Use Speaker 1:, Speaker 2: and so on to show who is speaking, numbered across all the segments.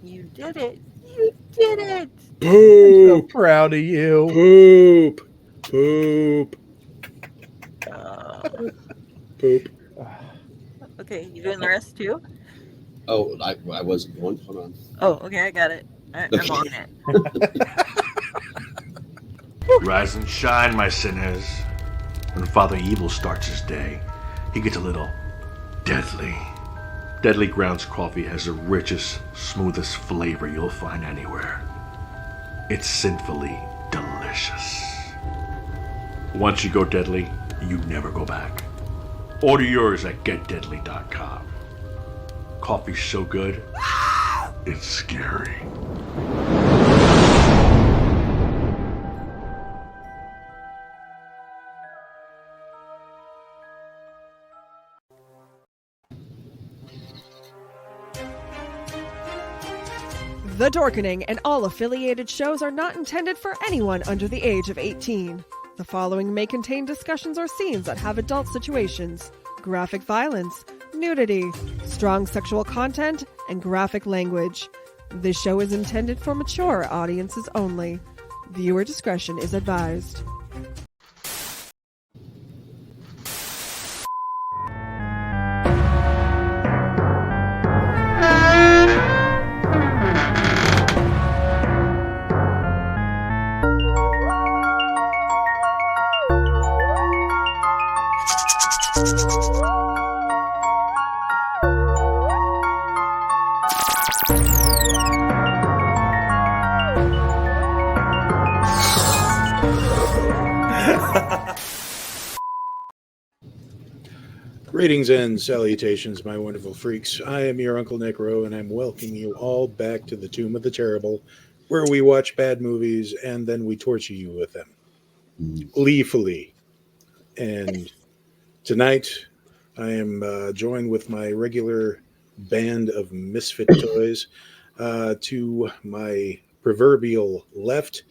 Speaker 1: You did it. You did it.
Speaker 2: I'm so
Speaker 3: Poop.
Speaker 2: proud of you.
Speaker 3: Poop. Poop.
Speaker 1: Uh,
Speaker 3: Poop.
Speaker 1: okay, you doing the rest too?
Speaker 3: Oh, I wasn't one. Hold on.
Speaker 1: Oh, okay, I got it. I'm
Speaker 3: Okay.
Speaker 1: on it.
Speaker 4: Rise and shine, my sinners. When Father Evil starts his day, he gets a little deadly. Deadly Grounds coffee has the richest, smoothest flavor you'll find anywhere. It's sinfully delicious. Once you go deadly, you never go back. Order yours at getdeadly.com. Coffee's so good, it's scary.
Speaker 5: The Dorkening and all affiliated shows are not intended for anyone under the age of 18. The following may contain discussions or scenes that have adult situations, graphic violence, nudity, strong sexual content, and graphic language. This show is intended for mature audiences only. Viewer discretion is advised.
Speaker 3: Greetings and salutations, my wonderful freaks. I am your Uncle Necro, and I'm welcoming you all back to the Tomb of the Terrible, where we watch bad movies and then we torture you with them. Gleefully. And tonight, I am joined with my regular band of misfit toys. To my proverbial left,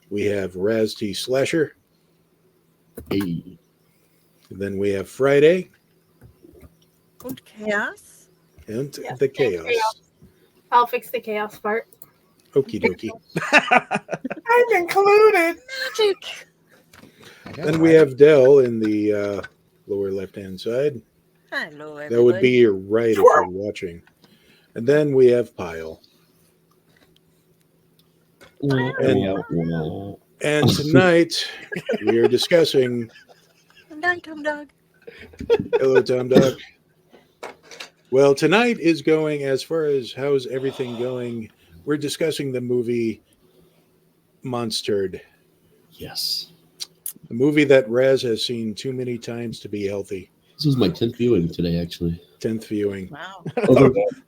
Speaker 3: we have Raz T Slasher.
Speaker 6: Hey.
Speaker 3: Then we have Friday.
Speaker 1: And chaos.
Speaker 3: And
Speaker 7: Yeah,
Speaker 3: the
Speaker 7: and
Speaker 3: chaos.
Speaker 7: I'll fix the chaos part.
Speaker 3: Okie dokie.
Speaker 2: I'm included.
Speaker 1: Magic.
Speaker 3: Then we have Dell in the lower left-hand side.
Speaker 1: Hello, everybody.
Speaker 3: That would be your right if you're watching. And then we have Pyle. And tonight we are discussing.
Speaker 1: Night, Tom Dog.
Speaker 3: Hello, Tom Dog. Well, tonight is going as far as how's everything going. We're discussing the movie Monsturd.
Speaker 6: Yes.
Speaker 3: A movie that Raz has seen too many times to be healthy.
Speaker 6: This was my 10th viewing today, actually.
Speaker 3: 10th viewing.
Speaker 1: Wow.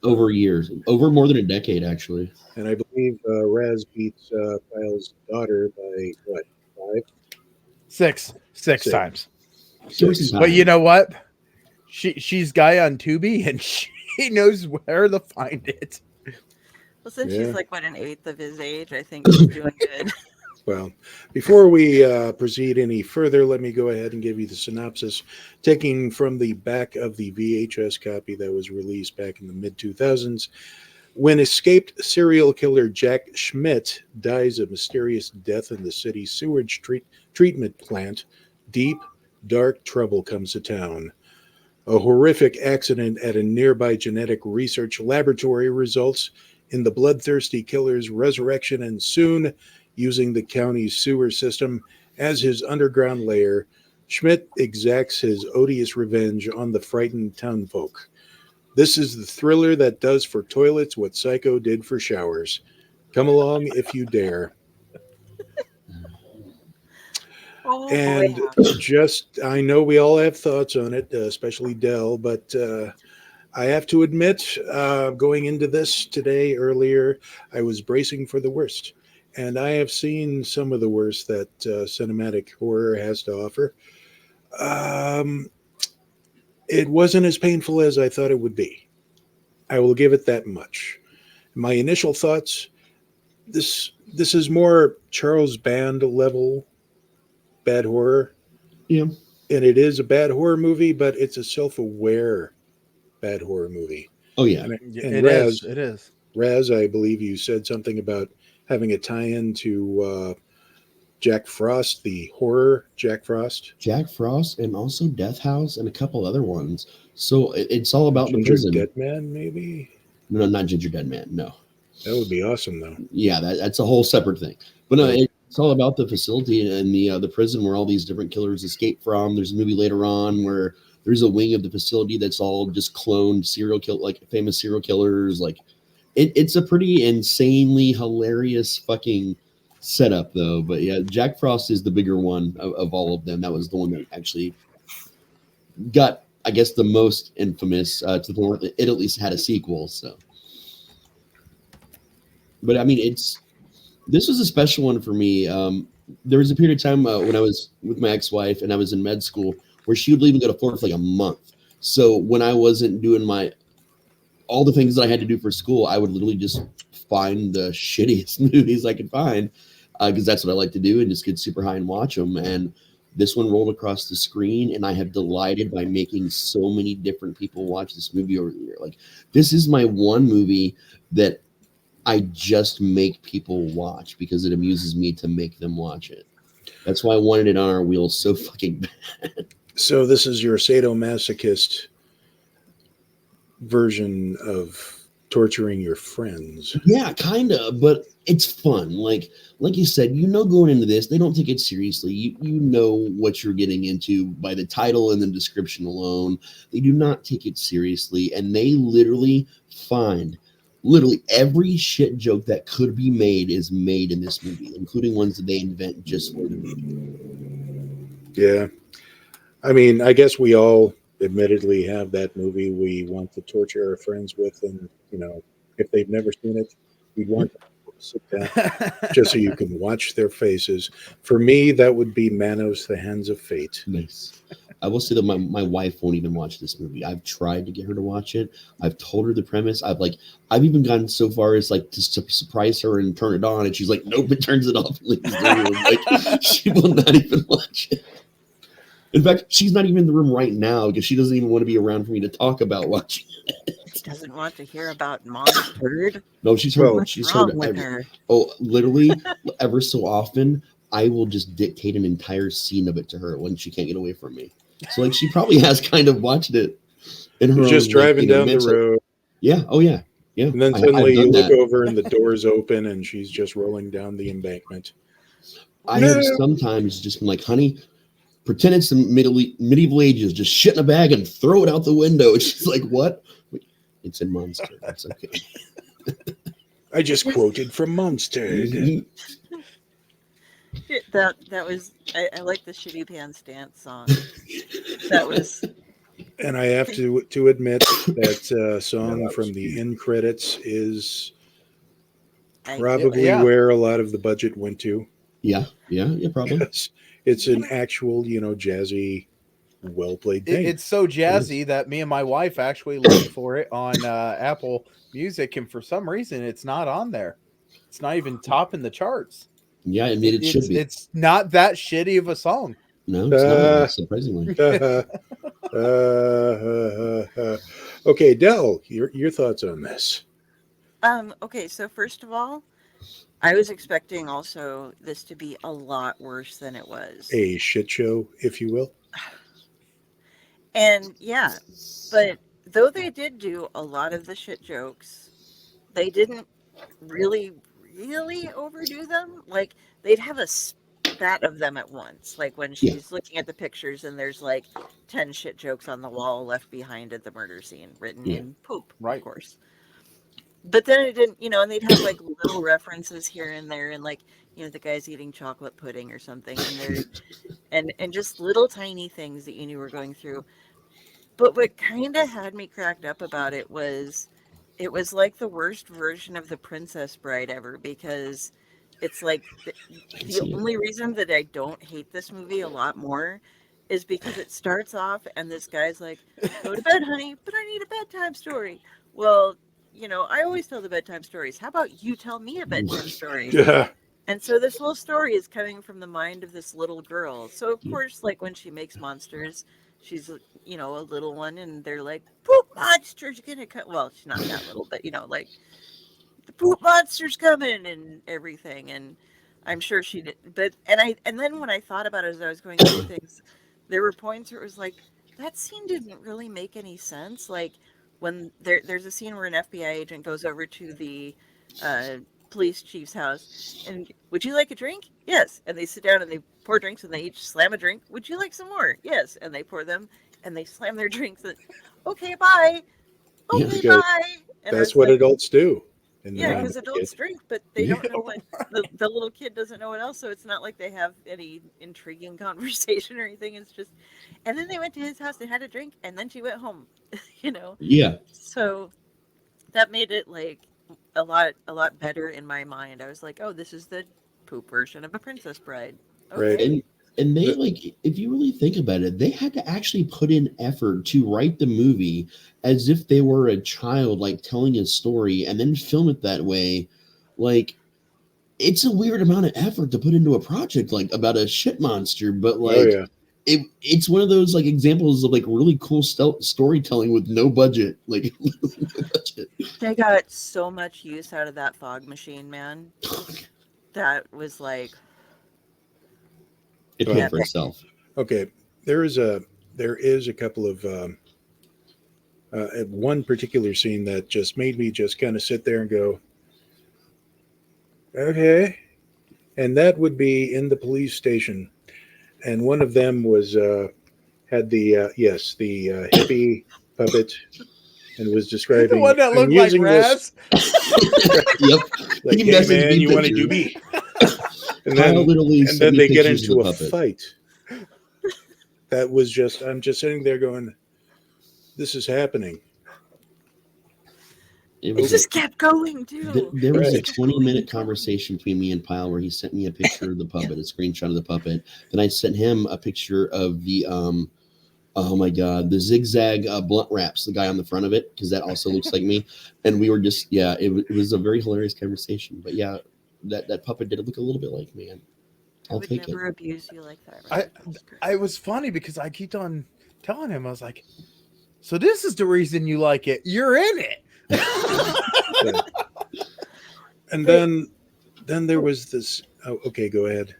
Speaker 6: Over years. Over more than a decade, actually.
Speaker 3: And I believe Raz beats Pyle's daughter by, what, 5?
Speaker 2: Six
Speaker 3: Six.
Speaker 2: times.
Speaker 6: Six.
Speaker 2: But you know what? She's guy on Tubi, and she knows where to find it.
Speaker 1: Well, since
Speaker 3: Yeah.
Speaker 1: she's like, what, an eighth of his age, I think she's doing good.
Speaker 3: Well, before we proceed any further, let me go ahead and give you the synopsis, taking from the back of the VHS copy that was released back in the mid-2000s. When escaped serial killer Jack Schmidt dies a mysterious death in the city's sewage treatment plant, deep, dark trouble comes to town. A horrific accident at a nearby genetic research laboratory results in the bloodthirsty killer's resurrection, and soon, using the county's sewer system as his underground lair, Schmidt exacts his odious revenge on the frightened townfolk. This is the thriller that does for toilets what Psycho did for showers. Come along if you dare.
Speaker 1: Oh,
Speaker 3: And
Speaker 1: boy.
Speaker 3: I know we all have thoughts on it, especially Dell, but I have to admit, going into this today earlier, I was bracing for the worst. And I have seen some of the worst that cinematic horror has to offer. It wasn't as painful as I thought it would be. I will give it that much. My initial thoughts, this is more Charles Band level bad horror.
Speaker 6: Yeah.
Speaker 3: And it is a bad horror movie, but it's a self-aware bad horror movie.
Speaker 6: Oh, yeah.
Speaker 3: And
Speaker 2: It
Speaker 3: Raz,
Speaker 2: is.
Speaker 3: Raz, I believe you said something about having a tie-in to Jack Frost, the horror Jack Frost.
Speaker 6: Jack Frost, and also Death House, and a couple other ones. So it's all about the
Speaker 3: Ginger
Speaker 6: prison.
Speaker 3: Dead Man, maybe?
Speaker 6: No, not Ginger Dead Man. No.
Speaker 3: That would be awesome, though.
Speaker 6: Yeah, that's a whole separate thing. But no, it's all about the facility and the prison where all these different killers escape from. There's a movie later on where there's a wing of the facility that's all just cloned like famous serial killers. Like it's a pretty insanely hilarious fucking setup, though. But yeah, Jack Frost is the bigger one of all of them. That was the one that actually got, I guess, the most infamous to the point where it at least had a sequel. So. But I mean, this was a special one for me. There was a period of time when I was with my ex-wife and I was in med school where she would leave and go to Florida for like a month. So when I wasn't doing all the things that I had to do for school, I would literally just find the shittiest movies I could find because that's what I like to do and just get super high and watch them. And this one rolled across the screen, and I have delighted by making so many different people watch this movie over the year. Like, this is my one movie that I just make people watch because it amuses me to make them watch it. That's why I wanted it on our wheels so fucking bad.
Speaker 3: So this is your sadomasochist version of torturing your friends.
Speaker 6: Yeah, kind of, but it's fun. Like you said, going into this, they don't take it seriously. You know what you're getting into by the title and the description alone. They do not take it seriously, and they literally find every shit joke that could be made is made in this movie, including ones that they invent just for the movie.
Speaker 3: Yeah. I mean, I guess we all admittedly have that movie we want to torture our friends with, and if they've never seen it, we'd want them to sit down just so you can watch their faces. For me, that would be Manos, The Hands of Fate.
Speaker 6: Nice. I will say that my wife won't even watch this movie. I've tried to get her to watch it. I've told her the premise. I've even gone so far as to surprise her and turn it on, and she's like, "Nope," and turns it off and leaves the room. She will not even watch it. In fact, she's not even in the room right now because she doesn't even want to be around for me to talk about watching it.
Speaker 1: She doesn't want to hear about Monsturd.
Speaker 6: No, she's heard.
Speaker 1: What's
Speaker 6: She's
Speaker 1: wrong
Speaker 6: heard.
Speaker 1: with her?
Speaker 6: Oh, literally, ever so often, I will just dictate an entire scene of it to her when she can't get away from me. So, she probably has kind of watched it in her own,
Speaker 3: just driving down the
Speaker 6: mental.
Speaker 3: road.
Speaker 6: Yeah. Oh, yeah. Yeah.
Speaker 3: And then suddenly you look over and the door's open and she's just rolling down the embankment.
Speaker 6: I have sometimes just been like, "Honey, pretend it's the medieval ages. Just shit in a bag and throw it out the window." And she's like, "What?" It's in Monsturd. That's okay.
Speaker 3: I just quoted from Monsturd.
Speaker 1: That was I like the Shitty Pants Dance song. That was,
Speaker 3: and I have to admit that song from the end credits is probably where a lot of the budget went to.
Speaker 6: Yeah, probably.
Speaker 3: It's an actual, jazzy, well played thing.
Speaker 2: It's so jazzy that me and my wife actually looked for it on Apple Music, and for some reason, it's not on there. It's not even topping the charts.
Speaker 6: Yeah, I mean, it should be.
Speaker 2: It's not that shitty of a song.
Speaker 6: No, it's not, surprisingly.
Speaker 3: Okay, Del, your thoughts on this?
Speaker 1: Okay, so first of all, I was expecting also this to be a lot worse than it was.
Speaker 3: A shit show, if you will.
Speaker 1: And yeah, but though they did do a lot of the shit jokes, they didn't really overdo them. Like, they'd have a spat of them at once. Like when she's looking at the pictures and there's 10 shit jokes on the wall left behind at the murder scene written in poop,
Speaker 2: right,
Speaker 1: of course. But then it didn't, and they'd have little references here and there, and the guy's eating chocolate pudding or something, and and just little tiny things that you knew were going through. But what kind of had me cracked up about it was like the worst version of The Princess Bride ever, because it's the only reason that I don't hate this movie a lot more is because it starts off and this guy's like, "Go to bed, honey, but I need a bedtime story." Well, I always tell the bedtime stories. How about you tell me a bedtime story?
Speaker 3: Yeah.
Speaker 1: And so this whole story is coming from the mind of this little girl. So of course, when she makes monsters, she's a little one, and they're like, "Poop monsters, you're gonna cut." Well, she's not that little, but the poop monster's coming and everything. And I'm sure she did. But and then when I thought about it as I was going through things, there were points where it was like, that scene didn't really make any sense. Like when there's a scene where an FBI agent goes over to the police chief's house and, would you like a drink? Yes. And they sit down and they pour drinks and they each slam a drink. Would you like some more? Yes. And they pour them and they slam their drinks and, okay, bye. Okay,
Speaker 3: Yeah,
Speaker 1: bye. And
Speaker 3: that's what adults do. in the
Speaker 1: yeah,
Speaker 3: mind
Speaker 1: because
Speaker 3: of the
Speaker 1: adults
Speaker 3: kid.
Speaker 1: drink, but they don't know what the little kid doesn't know what else. So it's not like they have any intriguing conversation or anything. It's just, and then they went to his house, they had a drink, and then she went home.
Speaker 6: Yeah.
Speaker 1: So that made it like a lot better in my mind. I was like, oh, this is the poop version of A Princess Bride.
Speaker 3: Right.
Speaker 1: Okay.
Speaker 6: And they, like, if you really think about it, they had to actually put in effort to write the movie as if they were a child, like telling a story, and then film it that way. Like, it's a weird amount of effort to put into a project like about a shit monster, but like,
Speaker 3: Oh yeah.
Speaker 6: it's one of those like examples of like really cool storytelling with no budget. Like, no budget.
Speaker 1: They got so much use out of that fog machine, man. That was like,
Speaker 6: It
Speaker 3: Yeah.
Speaker 6: paid for itself.
Speaker 3: Okay, there is a couple of one particular scene that just made me just kind of sit there and go, okay, and that would be in the police station, and one of them was had the hippie puppet, and was describing
Speaker 2: The one that
Speaker 3: "I'm
Speaker 2: looked like
Speaker 3: using this,"
Speaker 2: Raz.
Speaker 6: Yep.
Speaker 3: like,
Speaker 6: He
Speaker 3: hey
Speaker 6: messaged
Speaker 3: man,
Speaker 6: me
Speaker 3: you want to do
Speaker 6: pictures.
Speaker 3: me? And then,
Speaker 6: Kyle literally
Speaker 3: and
Speaker 6: sent
Speaker 3: then
Speaker 6: me
Speaker 3: they get
Speaker 6: pictures of
Speaker 3: into
Speaker 6: the
Speaker 3: a
Speaker 6: puppet.
Speaker 3: fight. That was just, I'm just sitting there going, this is happening.
Speaker 6: It
Speaker 1: it
Speaker 6: was
Speaker 1: just kept going too.
Speaker 6: There was a
Speaker 3: Right.
Speaker 6: 20-minute conversation between me and Pyle where he sent me a picture of the puppet, a screenshot of the puppet. Then I sent him a picture of the oh my god, the zigzag blunt wraps, the guy on the front of it, because that also looks like me. And we were just, yeah, it was a very hilarious conversation. But yeah, that puppet did look a little bit like me.
Speaker 1: I
Speaker 6: I'll
Speaker 1: would
Speaker 6: take
Speaker 1: never
Speaker 6: it.
Speaker 1: abuse you like that.
Speaker 2: I-
Speaker 1: Right?
Speaker 2: It was funny because I kept on telling him, I was like, so this is the reason you like it. You're in it.
Speaker 3: And then there was this, oh, okay, go ahead.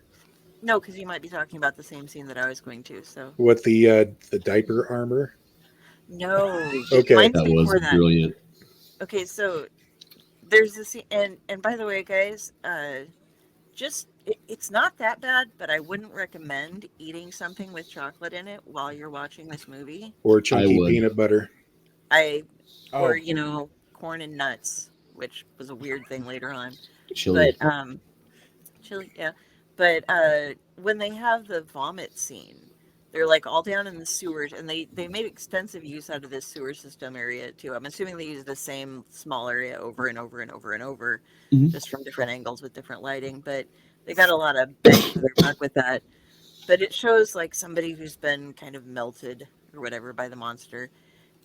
Speaker 1: No, because you might be talking about the same scene that I was going to. So
Speaker 3: What, the diaper armor?
Speaker 1: no.
Speaker 3: Okay.
Speaker 1: Mine's
Speaker 6: That was
Speaker 1: before that.
Speaker 6: brilliant.
Speaker 1: Okay, so there's this scene, and by the way, guys, it's not that bad, but I wouldn't recommend eating something with chocolate in it while you're watching this movie.
Speaker 3: Or chunky
Speaker 6: would.
Speaker 3: peanut butter?
Speaker 1: Or corn and nuts, which was a weird thing later on.
Speaker 6: Chili.
Speaker 1: But chili, yeah. But when they have the vomit scene, they're like all down in the sewers, and they made extensive use out of this sewer system area too. I'm assuming they use the same small area over and over and over and over,
Speaker 6: Mhm.
Speaker 1: just from different angles with different lighting. But they got a lot of bang for their buck with that. But it shows like somebody who's been kind of melted or whatever by the monster.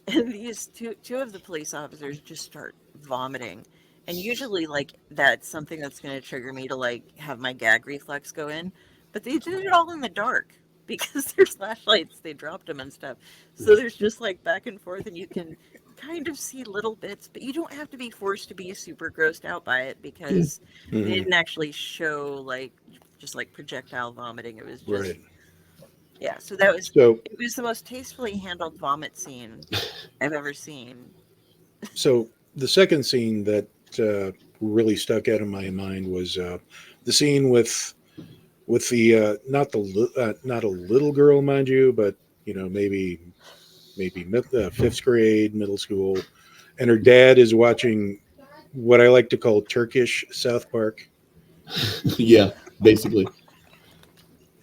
Speaker 1: And these two of the police officers just start vomiting. And usually, like, that's something that's going to trigger me to, like, have my gag reflex go in. But they did it all in the dark because there's flashlights. They dropped them and stuff. So there's just, like, back and forth, and you can kind of see little bits. But you don't have to be forced to be super grossed out by it because they
Speaker 3: Mhm.
Speaker 1: didn't actually show, like, just, like, projectile vomiting. It was just...
Speaker 3: Right.
Speaker 1: Yeah, so that was...
Speaker 3: So,
Speaker 1: It was the most tastefully handled vomit scene I've ever seen.
Speaker 3: so the second scene that really stuck out in my mind was the scene with the not a little girl, mind you, but maybe fifth grade, middle school, and her dad is watching what I like to call Turkish South Park,
Speaker 6: Yeah, basically.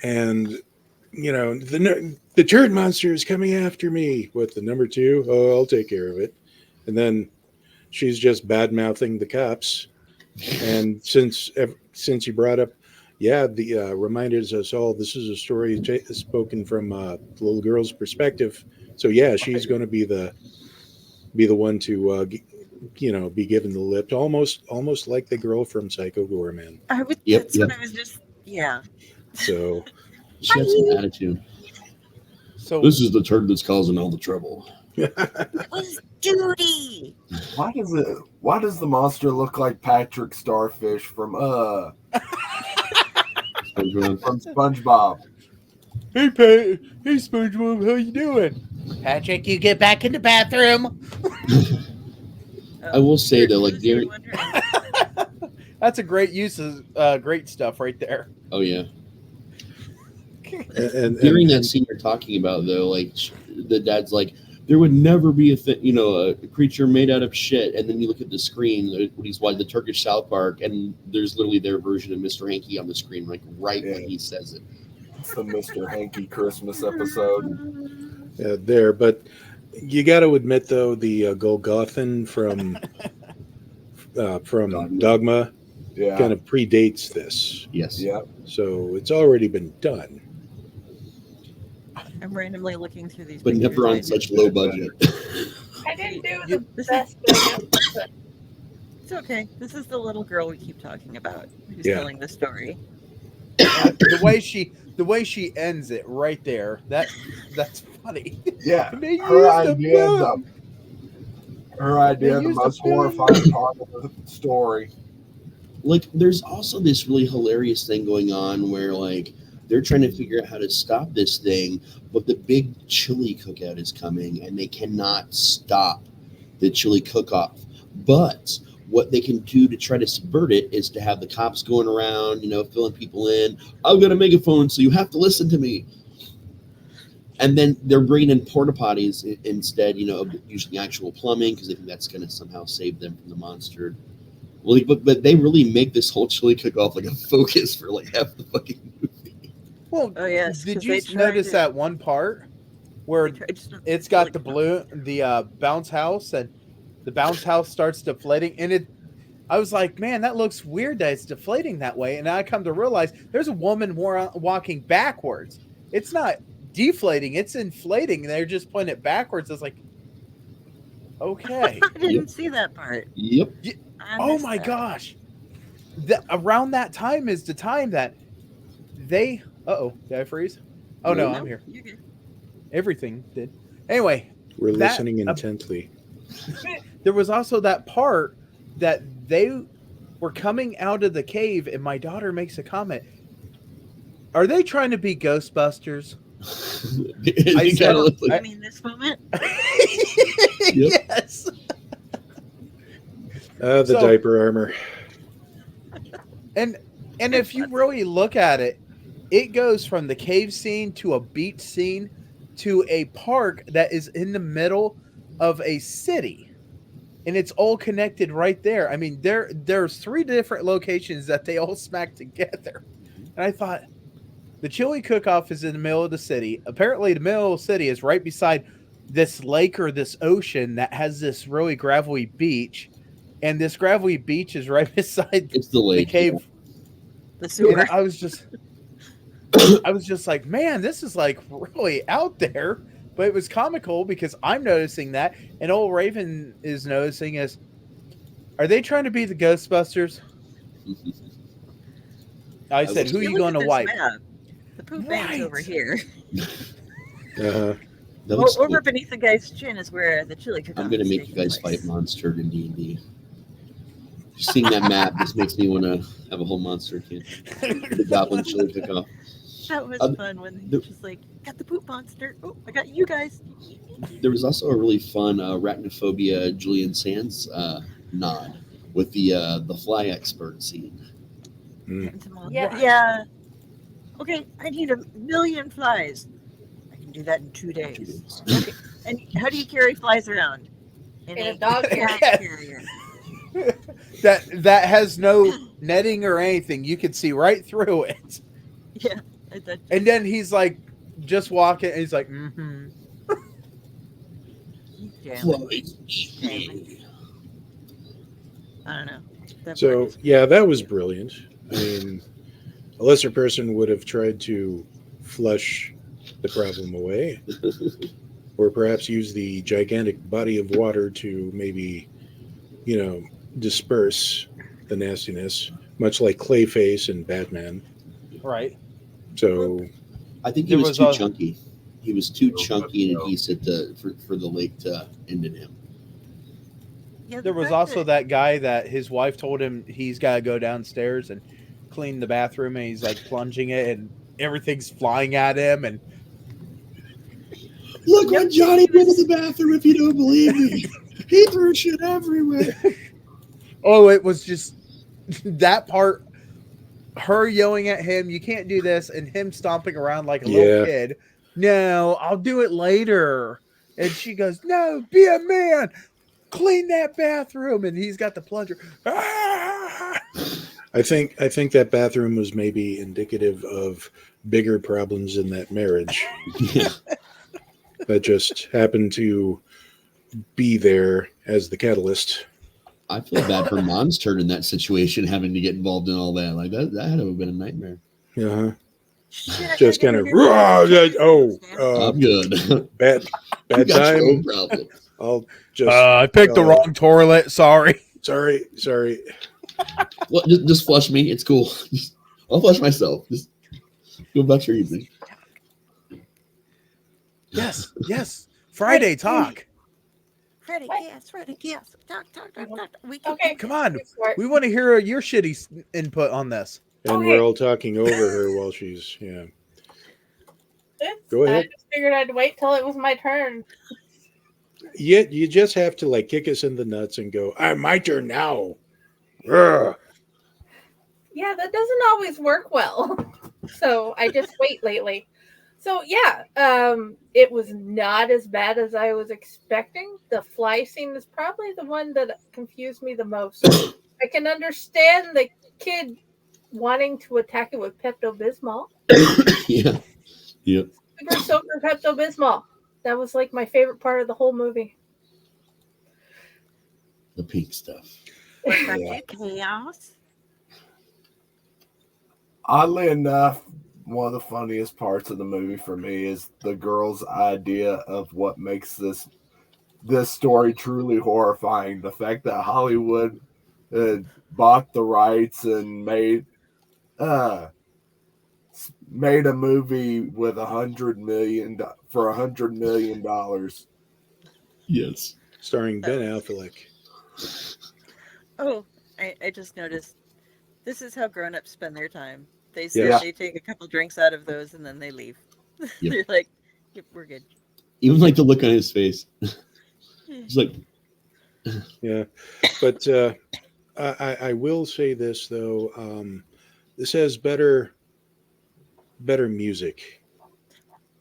Speaker 3: and the turd monster is coming after me. What, the number 2? Oh, I'll take care of it. And then she's just bad mouthing the cops. And since you brought up, the reminded us all this is a story spoken from the little girl's perspective. So yeah, she's going to be the one to be given the lip, almost like the girl from Psycho Gorman.
Speaker 1: That's what I was just, yeah.
Speaker 3: So
Speaker 6: She had some attitude.
Speaker 2: So
Speaker 6: This is the turd that's causing all the trouble.
Speaker 1: It was duty.
Speaker 8: Why does the monster look like Patrick Starfish from SpongeBob?
Speaker 2: Hey, hey, SpongeBob, how you doing? Patrick, you get back in the bathroom.
Speaker 6: I will say though, like Gary.
Speaker 2: That's a great use of great stuff right there.
Speaker 6: Oh yeah.
Speaker 3: And
Speaker 6: During that scene you're talking about though, like the dad's like, there would never be a creature made out of shit, and then you look at the screen when he's watching the Turkish South Park, and there's literally their version of Mr. Hanky on the screen, like when he says it.
Speaker 8: It's the Mr. Hanky Christmas episode.
Speaker 3: Yeah, there, but you got to admit though, the Golgothan from Dogma kind of predates this.
Speaker 6: Yes.
Speaker 8: Yeah.
Speaker 3: So it's already been done.
Speaker 1: I'm randomly looking through these.
Speaker 6: But never on such low budget.
Speaker 7: I didn't do the best. But
Speaker 1: it's okay. This is the little girl we keep talking about who's
Speaker 3: Yeah.
Speaker 1: telling the story.
Speaker 2: The way she ends it right there, that's funny.
Speaker 8: Yeah.
Speaker 2: They
Speaker 8: Her
Speaker 2: used
Speaker 8: idea, the most horrifying part of the story.
Speaker 6: Like, there's also this really hilarious thing going on where, like, they're trying to figure out how to stop this thing, but the big chili cookout is coming, and they cannot stop the chili cook-off. But what they can do to try to subvert it is to have the cops going around, filling people in. I've got a megaphone, so you have to listen to me. And then they're bringing in porta potties instead, of using actual plumbing, because they think that's going to somehow save them from the monster. Well, but they really make this whole chili cook-off like a focus for like half the fucking movie.
Speaker 2: Well,
Speaker 1: Oh yes.
Speaker 2: did
Speaker 1: 'cause
Speaker 2: you
Speaker 1: they
Speaker 2: notice
Speaker 1: tried
Speaker 2: that one part where it's got the bounce house, and the bounce house starts deflating, and I was like, man, that looks weird that it's deflating that way. And I come to realize there's a woman walking backwards. It's not deflating, it's inflating. They're just putting it backwards. I was like, okay.
Speaker 1: I didn't see that part.
Speaker 6: Yep.
Speaker 2: Oh my gosh. Around that time is the time that they... Uh-oh, did I freeze? Oh, no, I'm here.
Speaker 1: You're good.
Speaker 2: Everything did. Anyway.
Speaker 3: We're listening intently.
Speaker 2: There was also that part that they were coming out of the cave, and my daughter makes a comment. Are they trying to be Ghostbusters?
Speaker 6: I said,
Speaker 1: I mean, this moment?
Speaker 2: Yes.
Speaker 3: The diaper armor.
Speaker 2: And if you really look at it, it goes from the cave scene to a beach scene to a park that is in the middle of a city. And it's all connected right there. I mean, there's 3 different locations that they all smack together. And I thought, the chili cook-off is in the middle of the city. Apparently, the middle of the city is right beside this lake or this ocean that has this really gravelly beach. And this gravelly beach is right beside
Speaker 6: the lake,
Speaker 2: the cave.
Speaker 6: Yeah.
Speaker 1: The sewer.
Speaker 2: And I was just like, man, this is like really out there. But it was comical because I'm noticing that, and old Raven is noticing is, are they trying to be the Ghostbusters? I said, who are you going to wipe?
Speaker 1: Map, the poop bank's over here.
Speaker 3: Uh-huh.
Speaker 1: Over beneath the guy's chin is where the chili cook-off
Speaker 6: I'm going to make you guys fight Monsturd in D&D. Seeing that map just makes me want to have a whole monster kid. The goblin chili cook-off.
Speaker 1: That was fun when he was just like, got the poop monster. Oh, I got you guys.
Speaker 6: There was also a really fun Arachnophobia Julian Sands nod with the fly expert scene.
Speaker 1: Yeah. Okay, I need 1,000,000 flies. I can do that in 2 days. Okay. And how do you carry flies around?
Speaker 7: In a dog
Speaker 1: carrier.
Speaker 2: that has no netting or anything. You can see right through it.
Speaker 1: Yeah.
Speaker 2: And then he's like, just walking, and he's like, mm-hmm.
Speaker 1: I don't know.
Speaker 3: So, yeah, that was brilliant. I mean, a lesser person would have tried to flush the problem away, or perhaps use the gigantic body of water to maybe, disperse the nastiness, much like Clayface and Batman.
Speaker 2: Right.
Speaker 3: So
Speaker 6: I think he was too chunky. he was too chunky and adhesive for the lake to end in him.
Speaker 1: Yeah,
Speaker 2: There was also that guy that his wife told him he's got to go downstairs and clean the bathroom, and he's like plunging it, and everything's flying at him. And
Speaker 6: look what Johnny did in the bathroom. If you don't believe me, he threw shit everywhere.
Speaker 2: oh, it was just that part. Her yelling at him, "You can't do this," and him stomping around like a little kid. No, I'll do it later. And she goes, "No, be a man. Clean that bathroom." And he's got the plunger. Ah!
Speaker 3: I think that bathroom was maybe indicative of bigger problems in that marriage.
Speaker 6: Yeah.
Speaker 3: That just happened to be there as the catalyst.
Speaker 6: I feel bad for Monsturd in that situation, having to get involved in all that. Like that had to have been a nightmare.
Speaker 3: Uh-huh.
Speaker 1: Shit,
Speaker 3: Just kind of,
Speaker 6: I'm good.
Speaker 3: bad
Speaker 6: You got your own
Speaker 3: time.
Speaker 6: problem.
Speaker 3: I'll just.
Speaker 2: I picked the wrong toilet. Sorry.
Speaker 3: Sorry.
Speaker 6: Well, just flush me. It's cool. I'll flush myself. Just go about your evening.
Speaker 2: Yes. Friday talk.
Speaker 1: Freddie, yes. Talk. We can,
Speaker 7: Okay.
Speaker 2: Come on.
Speaker 7: Smart.
Speaker 2: We want to hear your shitty input on this.
Speaker 3: And
Speaker 7: Okay.
Speaker 3: we're all talking over her while she's, Go ahead.
Speaker 7: I just figured I'd wait till it was my turn.
Speaker 3: You just have to like kick us in the nuts and go, my turn now. Ugh.
Speaker 7: Yeah, that doesn't always work well. So I just wait lately. So yeah, it was not as bad as I was expecting. The fly scene is probably the one that confused me the most. I can understand the kid wanting to attack it with Pepto-Bismol.
Speaker 6: Yeah. Yep.
Speaker 7: Super Soaker Pepto-Bismol. That was like my favorite part of the whole movie.
Speaker 6: The pink stuff.
Speaker 1: chaos.
Speaker 8: Oddly enough, one of the funniest parts of the movie for me is the girl's idea of what makes this story truly horrifying. The fact that Hollywood bought the rights and made a movie with $100 million for $100 million.
Speaker 6: Yes.
Speaker 3: Starring Ben Affleck.
Speaker 1: Oh, I just noticed. This is how grown-ups spend their time. They say
Speaker 3: Yeah.
Speaker 1: they take a couple drinks out of those and then they leave.
Speaker 6: Yep.
Speaker 1: They're like, yep, we're good.
Speaker 6: Even like the look on his face. It's like,
Speaker 3: Yeah. But I will say this, though. This has better music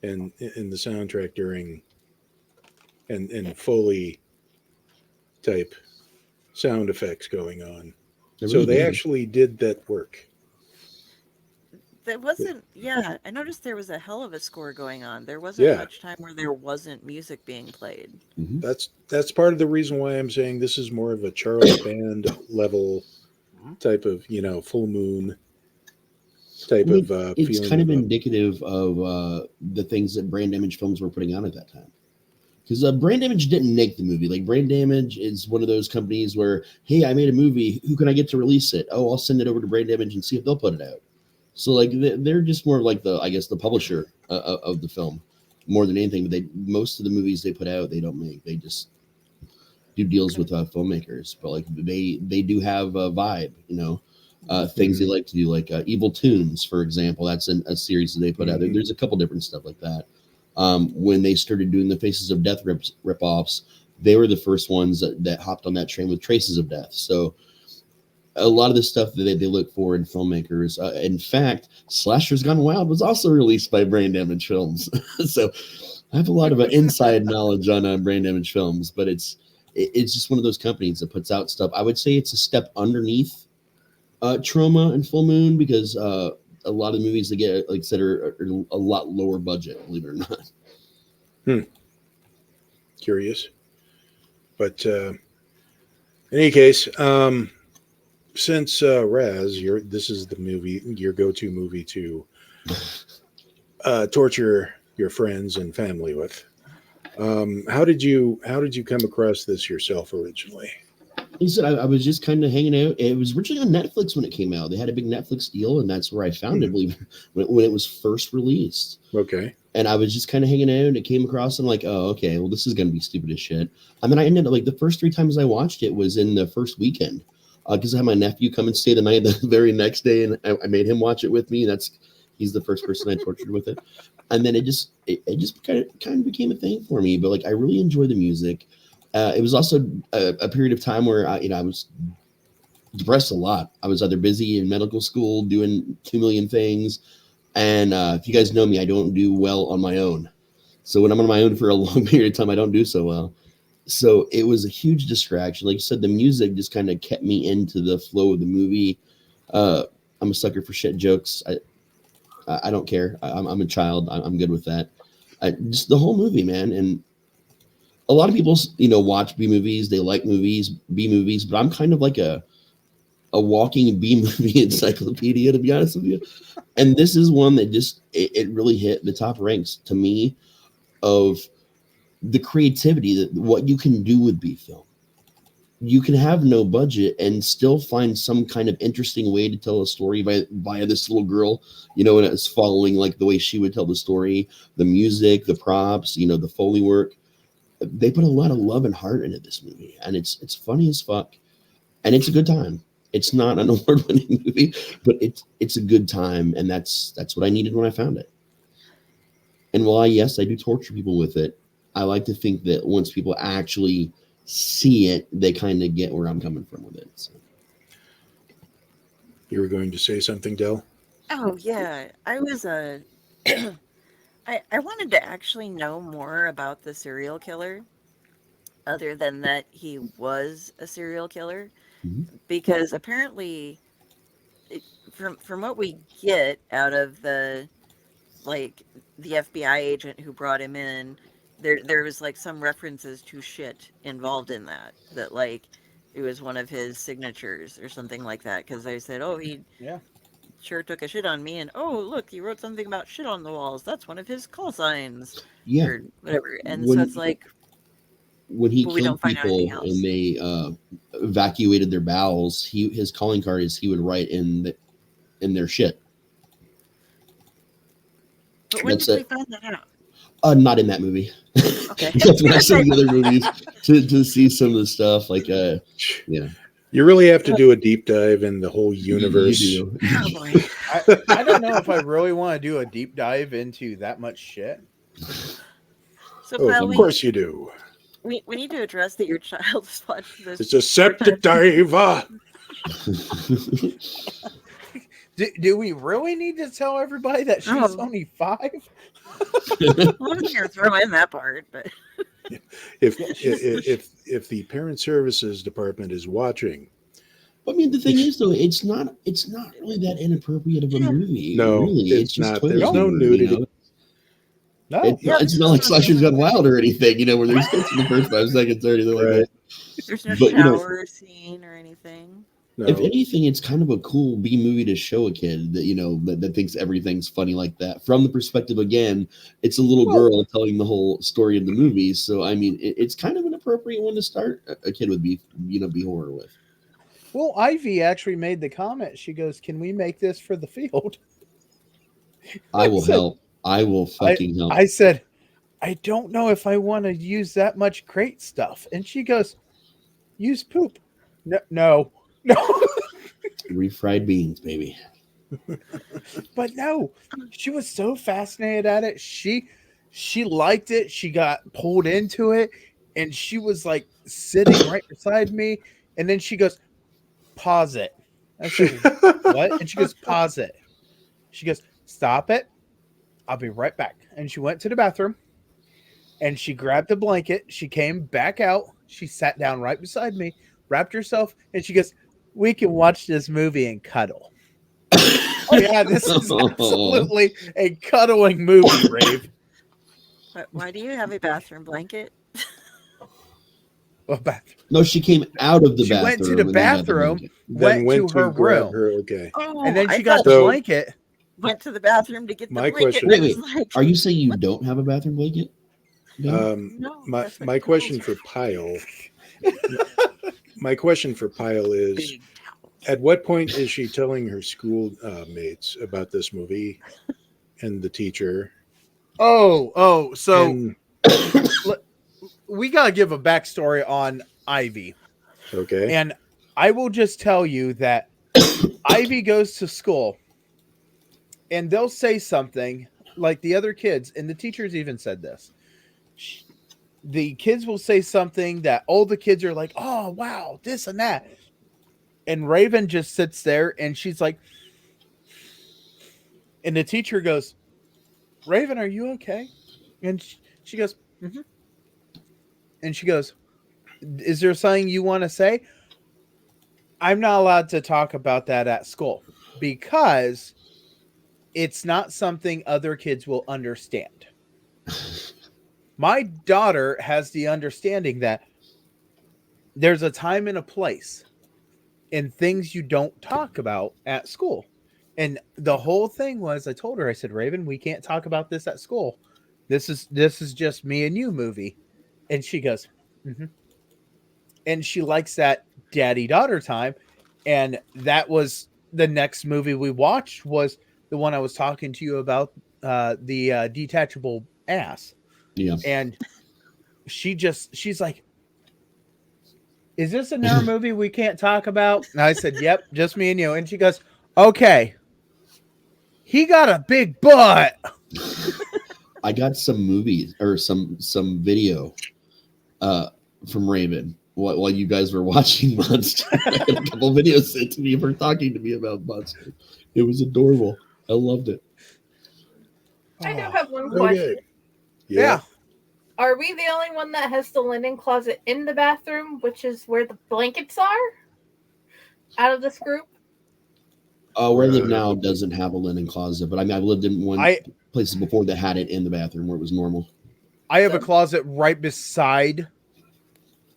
Speaker 3: in the soundtrack during and Foley type sound effects going on. So they actually did that work.
Speaker 1: That wasn't, yeah, I noticed there was a hell of a score going on. There wasn't much time where there wasn't music being played.
Speaker 6: Mm-hmm.
Speaker 3: That's part of the reason why I'm saying this is more of a Charles Band level type of, full moon type of
Speaker 6: it's
Speaker 3: feeling.
Speaker 6: kind of indicative of the things that Brain Damage Films were putting out at that time. Because Brain Damage didn't make the movie. Like, Brain Damage is one of those companies where, hey, I made a movie. Who can I get to release it? Oh, I'll send it over to Brain Damage and see if they'll put it out. So, like, they're just more like the publisher of the film more than anything. But most of the movies they put out, they don't make. They just do deals with filmmakers. But, like, they do have a vibe, things they like to do, like Evil Toons, for example. That's a series that they put out. There's a couple different stuff like that. When they started doing the Faces of Death rip-offs, they were the first ones that hopped on that train with Traces of Death. So a lot of the stuff that they look for in filmmakers. In fact, Slasher's Gone Wild was also released by Brain Damage Films. So I have a lot of inside knowledge on Brain Damage Films, but it's just one of those companies that puts out stuff. I would say it's a step underneath Trauma and Full Moon, because a lot of the movies they get, like I said, are a lot lower budget, believe it or not.
Speaker 3: Curious. But in any case, since Raz, this is the movie, your go-to movie to torture your friends and family with. How did you come across this yourself originally?
Speaker 6: Like I said, I was just kind of hanging out. It was originally on Netflix when it came out. They had a big Netflix deal, and that's where I found it, I believe, when it was first released.
Speaker 3: Okay.
Speaker 6: and I was just kind of hanging out, and it came across, and I'm like, oh, okay, well, this is gonna be stupid as shit. And then I ended up like the first 3 times I watched it was in the first weekend, because I had my nephew come and stay the night the very next day, and I made him watch it with me. He's the first person I tortured with it, and then it just kind of became a thing for me. But like, I really enjoy the music. It was also a period of time where I was depressed a lot. I was either busy in medical school doing 2 million things. And if you guys know me, I don't do well on my own. So when I'm on my own for a long period of time, I don't do so well. So it was a huge distraction. Like you said, the music just kind of kept me into the flow of the movie. I'm a sucker for shit jokes. I don't care. I'm a child. I'm good with that. Just the whole movie, man. And a lot of people, watch B movies. They like B movies, but I'm kind of like a walking B movie encyclopedia, to be honest with you. And this is one that just, it really hit the top ranks to me of the creativity, that what you can do with B film. You can have no budget and still find some kind of interesting way to tell a story by this little girl, and it's following like the way she would tell the story, the music, the props, the Foley work. They put a lot of love and heart into this movie, and it's funny as fuck, and it's a good time. It's not an award-winning movie, but it's a good time, and that's what I needed when I found it. And while yes, I do torture people with it, I like to think that once people actually see it, they kind of get where I'm coming from with it. So.
Speaker 3: You were going to say something, Del?
Speaker 1: Oh yeah, I was I wanted to actually know more about the serial killer, other than that he was a serial killer.
Speaker 6: Mm-hmm.
Speaker 1: Because apparently, from what we get out of the FBI agent who brought him in, there was like some references to shit involved in that like it was one of his signatures or something like that. Because I said, oh, he sure took a shit on me, and oh, look, he wrote something about shit on the walls. That's one of his call signs, or whatever. And so it's like,
Speaker 6: when he killed people and they evacuated their bowels, his calling card is he would write in their shit.
Speaker 1: But when did we find that out?
Speaker 6: Not in that movie.
Speaker 1: Okay.
Speaker 6: That's when I saw the other movies to see some of the stuff. Like, yeah.
Speaker 3: You really have to do a deep dive in the whole universe.
Speaker 6: You do.
Speaker 1: Oh, boy.
Speaker 2: I don't know if I really want to do a deep dive into that much shit.
Speaker 1: So, Pyle,
Speaker 3: of course you do.
Speaker 1: We need to address that your child is watching this.
Speaker 3: It's a septic dive.
Speaker 2: Do we really need to tell everybody that she's only 5?
Speaker 1: I'm going to throw in that part, but
Speaker 3: if the parent services department is watching,
Speaker 6: I mean, the thing is, though, it's not really that inappropriate of a movie.
Speaker 3: No,
Speaker 6: really,
Speaker 3: it's
Speaker 6: just
Speaker 3: not. There's no nudity.
Speaker 2: No,
Speaker 6: it's not like Slashers Gone Wild or anything, where there's tits in the first 5 seconds or anything like that.
Speaker 1: There's no shower scene or anything.
Speaker 3: No.
Speaker 6: If anything, it's kind of a cool B movie to show a kid that that thinks everything's funny like that. From the perspective, again, it's a little girl telling the whole story of the movie. So I mean, it's kind of an appropriate one to start a kid with B horror with.
Speaker 2: Well, Ivy actually made the comment. She goes, "Can we make this for the field?"
Speaker 6: I will help. I will fucking help.
Speaker 2: I said, I don't know if I want to use that much crate stuff. And she goes, use poop. No.
Speaker 6: Refried beans, baby.
Speaker 2: But no, she was so fascinated at it. She liked it. She got pulled into it. And she was like sitting right beside me. And then she goes, pause it. I said, what? And she goes, pause it. She goes, stop it. I'll be right back. And she went to the bathroom and she grabbed a blanket. She came back out. She sat down right beside me, wrapped herself, and she goes, we can watch this movie and cuddle. Oh, yeah, this is absolutely a cuddling movie, Rave.
Speaker 1: Why do you have a bathroom blanket?
Speaker 6: No, she came out of the bathroom.
Speaker 2: She went to the bathroom, went to her room.
Speaker 3: Okay.
Speaker 1: Oh,
Speaker 2: and then she got the blanket.
Speaker 1: Went to the bathroom to get the blanket.
Speaker 3: Question.
Speaker 6: Wait. Are you saying you don't have a bathroom blanket?
Speaker 1: No,
Speaker 3: my question for Pyle. My question for Pyle is: at what point is she telling her school mates about this movie and the teacher?
Speaker 2: So
Speaker 3: And-
Speaker 2: we gotta give a backstory on Ivy.
Speaker 3: okay.
Speaker 2: And I will just tell you that Ivy goes to school and they'll say something like the other kids, and the teachers even said this. The kids will say something that all the kids are like, oh, wow, this and that. And Raven just sits there and she's like, and the teacher goes, Raven, are you okay? And she goes, mm-hmm. And she goes, is there something you want to say? I'm not allowed to talk about that at school because it's not something other kids will understand. My daughter has the understanding that there's a time and a place and things you don't talk about at school. And the whole thing was, I told her, I said, Raven, we can't talk about this at school. This is just me and you movie. And she goes, mm-hmm. And she likes that daddy-daughter time. And that was the next movie we watched was the one I was talking to you about, the detachable ass.
Speaker 6: Yeah.
Speaker 2: And she's like, is this another movie we can't talk about? And I said, yep, just me and you. And she goes, okay. He got a big butt.
Speaker 6: I got some movies or some video from Raven while you guys were watching Monster. I had a couple videos sent to me for talking to me about Monster. It was adorable. I loved it.
Speaker 7: I do have one question.
Speaker 3: Okay.
Speaker 2: Yeah.
Speaker 7: Are we the only one that has the linen closet in the bathroom, which is where the blankets are? Out of this group?
Speaker 6: Where I live now doesn't have a linen closet, but I mean, I've lived in places before that had it in the bathroom where it was normal.
Speaker 2: I have a closet right beside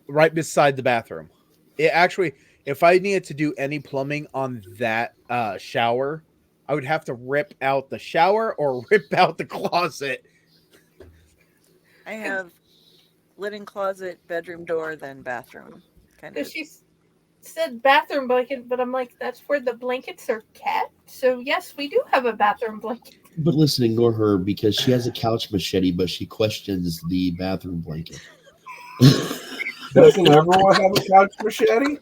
Speaker 2: the bathroom. It actually, if I needed to do any plumbing on that shower, I would have to rip out the shower or rip out the closet.
Speaker 1: I have linen closet, bedroom door, then bathroom. Kind of.
Speaker 7: Because she said bathroom blanket, but I'm like, that's where the blankets are kept. So yes, we do have a bathroom blanket.
Speaker 6: But listen, ignore her because she has a couch machete, but she questions the bathroom blanket.
Speaker 8: Doesn't everyone have a couch machete?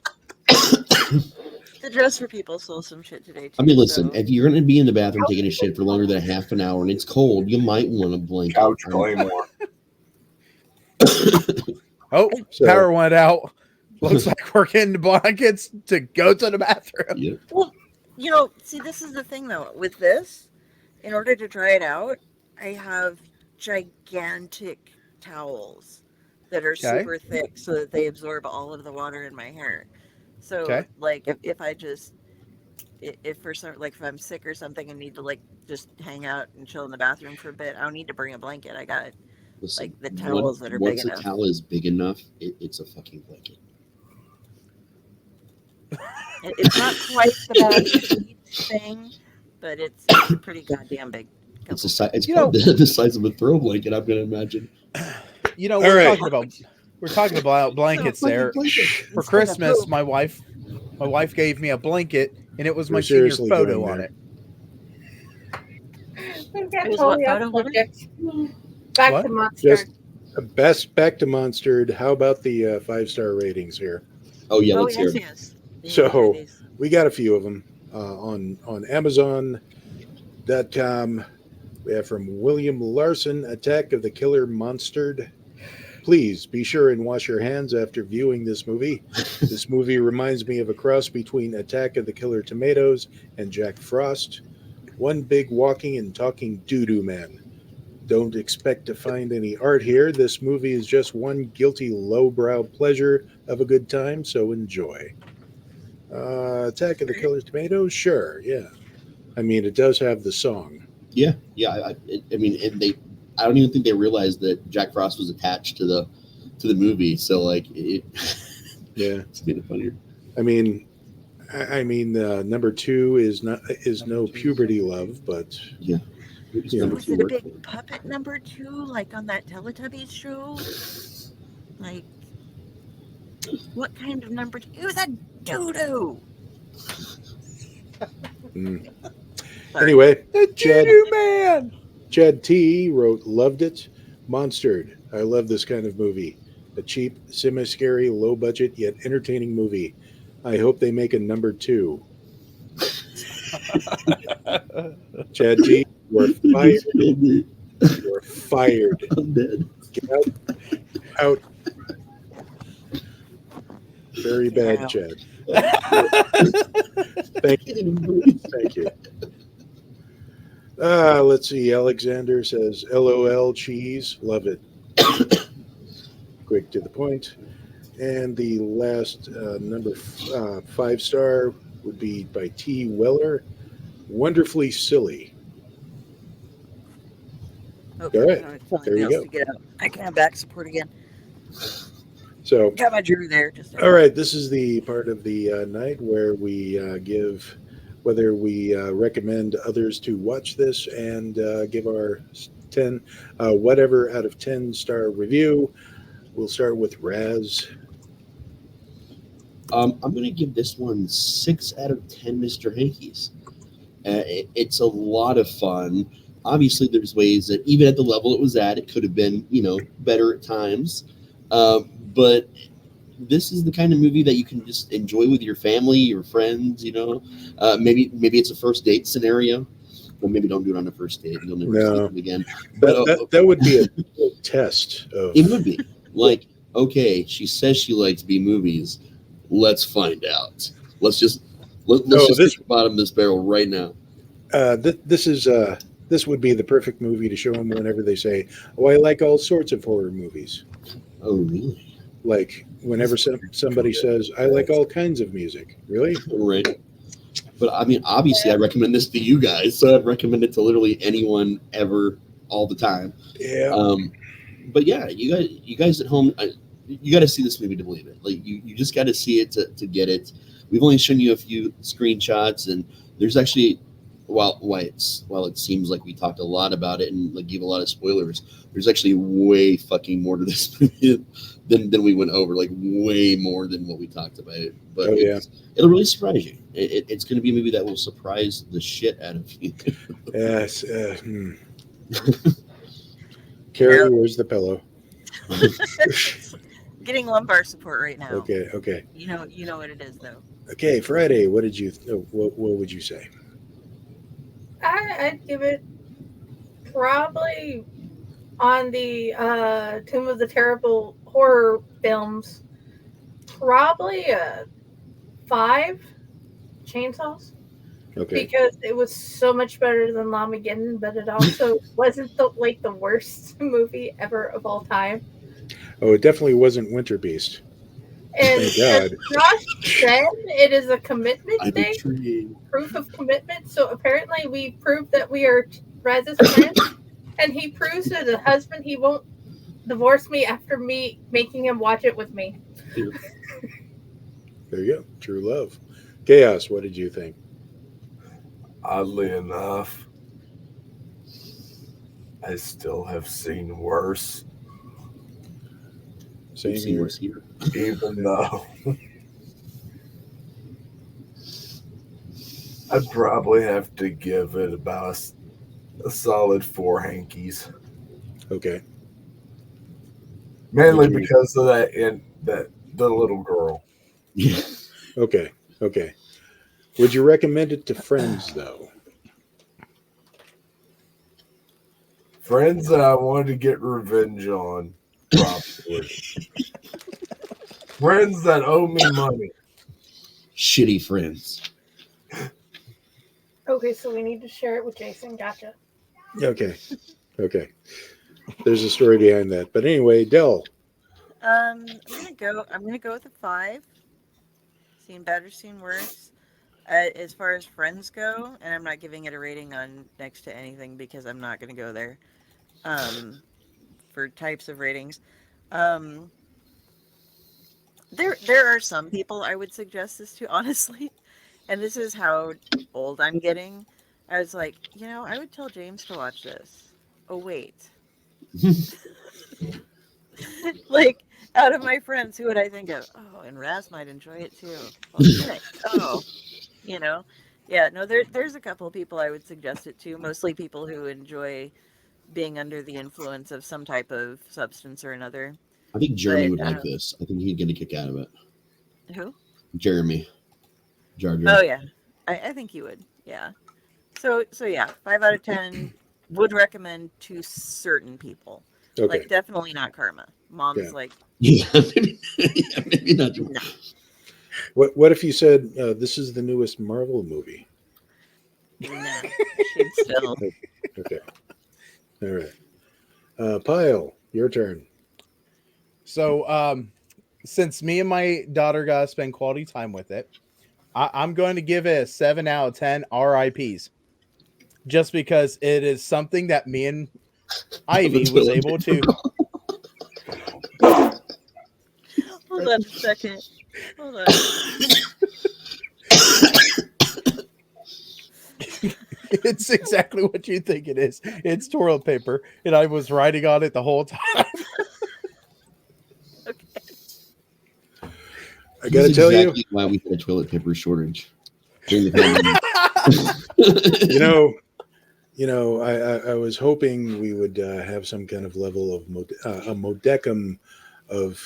Speaker 1: The dress for people sold some shit today too.
Speaker 6: I mean, listen, if you're going to be in the bathroom taking a shit for longer than half an hour and it's cold, you might want a blanket.
Speaker 8: Couch Claymore.
Speaker 2: Oh,
Speaker 3: So-
Speaker 2: power went out. Looks like we're getting the blankets to go to the bathroom.
Speaker 6: Yeah.
Speaker 1: Well, see, this is the thing though. With this, in order to dry it out, I have gigantic towels that are super thick so that they absorb all of the water in my hair. So, like, if I just, if for some, like, if I'm sick or something and need to, like, just hang out and chill in the bathroom for a bit, I don't need to bring a blanket. I got,
Speaker 6: Listen,
Speaker 1: like, the towels that are big enough.
Speaker 6: Once a towel is big enough, it's a fucking blanket.
Speaker 1: It's not quite the best thing, but it's pretty goddamn big.
Speaker 6: It's probably the size of a throw blanket, I'm going to imagine.
Speaker 2: We're talking about blankets there. For Christmas, my wife gave me a blanket, and it was my senior photo on it.
Speaker 7: It
Speaker 1: was what photo?
Speaker 7: Back to Monster.
Speaker 3: Just back to Monsturd. How about the 5-star ratings here?
Speaker 6: Oh yeah, let's hear.
Speaker 1: Yes.
Speaker 3: So we got a few of them on Amazon.com. We have from William Larson, Attack of the Killer Monsturd. Please be sure and wash your hands after viewing this movie. This movie reminds me of a cross between Attack of the Killer Tomatoes and Jack Frost. One big walking and talking doo-doo man. Don't expect to find any art here. This movie is just one guilty lowbrow pleasure of a good time, so enjoy. Attack of the Killer Tomatoes? Sure, yeah. I mean, it does have the song.
Speaker 6: Yeah. I mean, I don't even think they realized that Jack Frost was attached to the movie. So like it.
Speaker 3: Yeah,
Speaker 6: it's made it funnier.
Speaker 3: I mean, number 2 is no puberty love, but
Speaker 6: yeah.
Speaker 1: Was it a big puppet number 2, like on that Teletubbies show? Like, what kind of number 2? It was a doo-doo.
Speaker 3: Anyway, Chad T wrote, loved it. Monsturd. I love this kind of movie. A cheap, semi-scary, low-budget yet entertaining movie. I hope they make a number 2. Chad T, you're fired. You're fired.
Speaker 6: I'm dead.
Speaker 3: Get out. Out. Very bad,
Speaker 1: Wow.
Speaker 3: Chad. Thank you. Thank you. Let's see. Alexander says, LOL cheese. Love it. Quick to the point. And the last number 5-star would be by T. Weller. Wonderfully silly.
Speaker 1: Okay,
Speaker 3: All right.
Speaker 1: I'm telling
Speaker 3: There you
Speaker 1: Nels
Speaker 3: go.
Speaker 1: to get out. I can have back support again.
Speaker 3: So,
Speaker 1: Got my Drew there. Just
Speaker 3: all right. This is the part of the night where we give whether we recommend others to watch this and give our 10 whatever out of 10-star review. We'll start with Raz.
Speaker 6: I'm going to give this one 6 out of 10 Mr. Hankies. It's a lot of fun. Obviously, there's ways that even at the level it was at, it could have been, better at times. But this is the kind of movie that you can just enjoy with your family, your friends. Maybe it's a first date scenario. Well, maybe don't do it on the first date. You'll never see them again. But
Speaker 3: That would be a test.
Speaker 6: it would be like, okay, she says she likes B movies. Let's find out. Let's just take the bottom of this barrel right now.
Speaker 3: This would be the perfect movie to show them whenever they say, "Oh, I like all sorts of horror movies."
Speaker 6: Oh, really?
Speaker 3: Like whenever somebody says, "I like all kinds of music." Really?
Speaker 6: Right. But I mean, obviously, I recommend this to you guys, so I'd recommend it to literally anyone ever, all the time.
Speaker 3: Yeah.
Speaker 6: But yeah, you guys at home, you got to see this movie to believe it. Like you just got to see it to get it. We've only shown you a few screenshots, and there's actually, while it seems like we talked a lot about it and like gave a lot of spoilers, there's actually way fucking more to this movie than we went over. Like way more than what we talked about. But it'll really surprise you. It's going to be a movie that will surprise the shit out of you.
Speaker 3: Yes. Carrie, where's the pillow?
Speaker 1: Getting lumbar support right now.
Speaker 3: Okay.
Speaker 1: You know what it is though.
Speaker 3: Okay, Friday. What did you? What would you say?
Speaker 7: I'd give it probably on the Tomb of the Terrible horror films, probably a 5 chainsaws.
Speaker 3: Okay.
Speaker 7: Because it was so much better than Lamageddon, but it also wasn't the worst movie ever of all time.
Speaker 3: Oh, it definitely wasn't Winter Beast.
Speaker 7: And
Speaker 3: Thank God.
Speaker 7: as Josh said, it is a commitment thing, proof of commitment. So apparently we proved that we are Raz's friends, and he proves as a husband he won't divorce me after me making him watch it with me.
Speaker 3: There you go. True love. Chaos, what did you think?
Speaker 8: Oddly enough, I still have seen worse.
Speaker 3: Same here.
Speaker 8: Even though I'd probably have to give it about a solid 4 hankies.
Speaker 3: Okay.
Speaker 8: Mainly because of the little girl.
Speaker 6: Yeah.
Speaker 3: Okay. Would you recommend it to friends, though?
Speaker 8: Friends that I wanted to get revenge on, probably. Friends that owe me money.
Speaker 6: Shitty friends.
Speaker 7: Okay, so we need to share it with Jason. Gotcha.
Speaker 3: Okay. There's a story behind that. But anyway, Del.
Speaker 1: I'm gonna go with a 5. Seen better, seen worse. As far as friends go, and I'm not giving it a rating on next to anything because I'm not gonna go there. For types of ratings, there are some people I would suggest this to, honestly, and this is how old I'm getting. I was like, I would tell James to watch this. Oh wait. Like, out of my friends, who would I think of? Oh, and Raz might enjoy it too. Okay. Yeah, no, there's a couple of people I would suggest it to, mostly people who enjoy being under the influence of some type of substance or another.
Speaker 6: I think Jeremy
Speaker 1: But,
Speaker 6: would like this. I think he'd get a kick out of it.
Speaker 1: Who?
Speaker 6: Jeremy. Jar Jar.
Speaker 1: Oh yeah, I think you would. Yeah. So yeah, 5 out of 10 would recommend to certain people.
Speaker 3: Okay.
Speaker 1: Like definitely not Karma. Mom's
Speaker 3: Yeah.
Speaker 1: like,
Speaker 6: Yeah, maybe not.
Speaker 1: no.
Speaker 3: What if you said this is the newest Marvel movie?
Speaker 1: No, she'd still.
Speaker 3: Okay. All right. Pyle, your turn.
Speaker 2: So, since me and my daughter got to spend quality time with it, I'm going to give it a 7 out of 10 RIPs. Just because it is something that me and Ivy was able to.
Speaker 1: Hold on a second. Hold on.
Speaker 2: It's exactly what you think it is. It's toilet paper, and I was writing on it the whole time.
Speaker 3: I got to tell
Speaker 6: exactly why we had a toilet paper shortage during the pandemic.
Speaker 3: I was hoping we would have some kind of level of a modicum of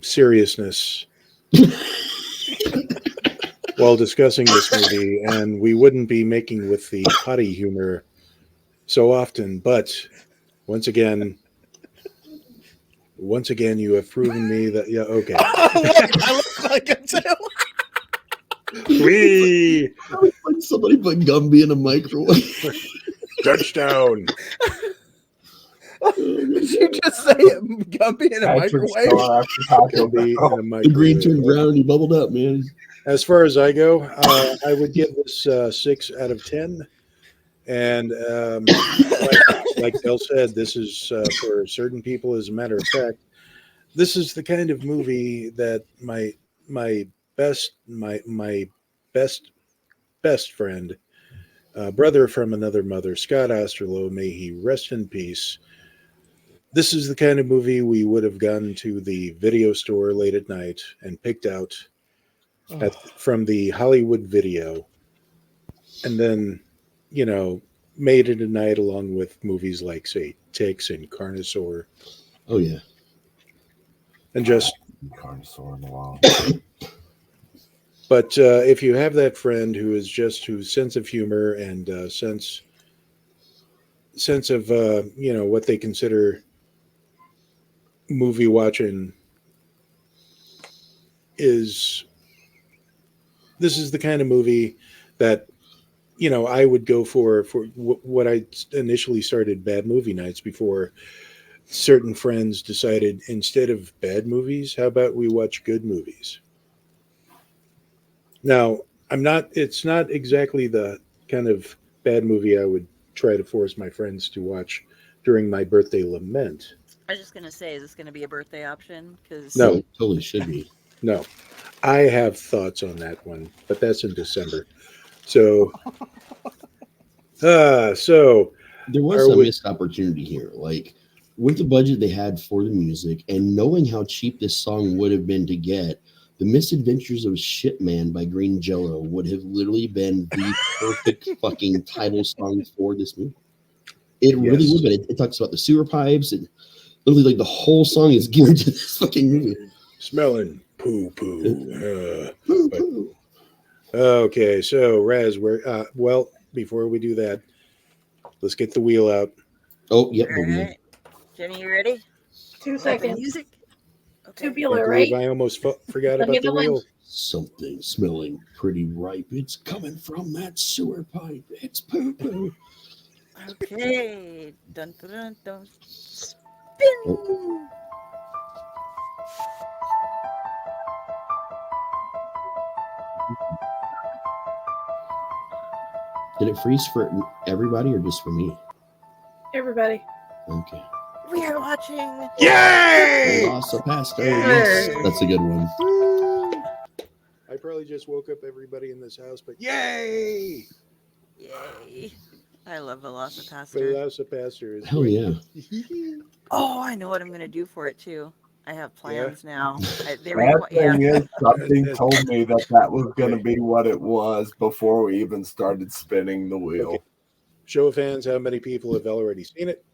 Speaker 3: seriousness while discussing this movie, and we wouldn't be making with the potty humor so often. But once again, you have proven me that okay.
Speaker 2: I look like it too.
Speaker 3: We
Speaker 6: Like somebody put Gumby in a microwave.
Speaker 3: touchdown.
Speaker 2: Did you just say it? Gumpy in a
Speaker 8: Patrick
Speaker 2: microwave?
Speaker 8: Star after Taco
Speaker 3: Be
Speaker 8: Bell.
Speaker 3: in a
Speaker 6: The green
Speaker 3: microwave.
Speaker 6: turned brown and he bubbled up, man.
Speaker 3: As far as I go, I would give this 6 out of 10. And like Del said, this is for certain people. As a matter of fact, this is the kind of movie that my best friend, brother from another mother, Scott Osterloh, may he rest in peace. This is the kind of movie we would have gone to the video store late at night and picked out from the Hollywood Video, and then, made it a night along with movies like, say, Ticks and Carnosaur.
Speaker 6: Oh, yeah.
Speaker 3: And just,
Speaker 8: Carnosaur in the wild.
Speaker 3: but if you have that friend whose sense of humor and sense of, what they consider movie watching this is the kind of movie that, I would go for what I initially started bad movie nights before certain friends decided, instead of bad movies, how about we watch good movies? Now, it's not exactly the kind of bad movie I would try to force my friends to watch during my birthday lament.
Speaker 1: I was just gonna say, is this gonna be a birthday option? Because
Speaker 3: No.
Speaker 6: It totally should be.
Speaker 3: No, I have thoughts on that one, but that's in December. So,
Speaker 6: There was
Speaker 3: Are
Speaker 6: a
Speaker 3: we-
Speaker 6: missed opportunity here. Like, with the budget they had for the music and knowing how cheap this song would have been to get, The Misadventures of Shipman by Green Jello would have literally been the perfect fucking title song for this movie. It really
Speaker 3: Yes.
Speaker 6: would have been. It talks about the sewer pipes and literally like the whole song is geared to this fucking movie.
Speaker 3: smelling poo. Okay, so Raz, before we do that, let's get the wheel out.
Speaker 6: Oh, yep.
Speaker 1: all right, Jenny, you ready?
Speaker 7: 2
Speaker 1: Like the
Speaker 7: seconds.
Speaker 1: music. Okay.
Speaker 3: I
Speaker 7: Tubular,
Speaker 3: believe
Speaker 7: right?
Speaker 3: I almost forgot
Speaker 7: Let me
Speaker 3: about the
Speaker 7: know when.
Speaker 3: wheel.
Speaker 6: Something smelling pretty ripe. It's coming from that sewer pipe. It's poo poo.
Speaker 1: Okay. Dun dun dun dun. Spin.
Speaker 6: Did it freeze for everybody or just for me?
Speaker 7: Everybody.
Speaker 6: Okay.
Speaker 1: We are watching.
Speaker 3: Yay!
Speaker 6: Lost Pastor.
Speaker 1: Yay!
Speaker 6: That's a good one.
Speaker 3: I probably just woke up everybody in this house, but yay!
Speaker 1: Yay! I love Velocipaster.
Speaker 3: Velocipaster is
Speaker 6: Hell
Speaker 3: great.
Speaker 6: yeah.
Speaker 1: Oh, I know what I'm gonna do for it too. I have plans now. They
Speaker 8: Bad
Speaker 1: yeah.
Speaker 8: thing is, something told me that was going to be what it was before we even started spinning the wheel.
Speaker 3: Okay. Show of hands, how many people have already seen it?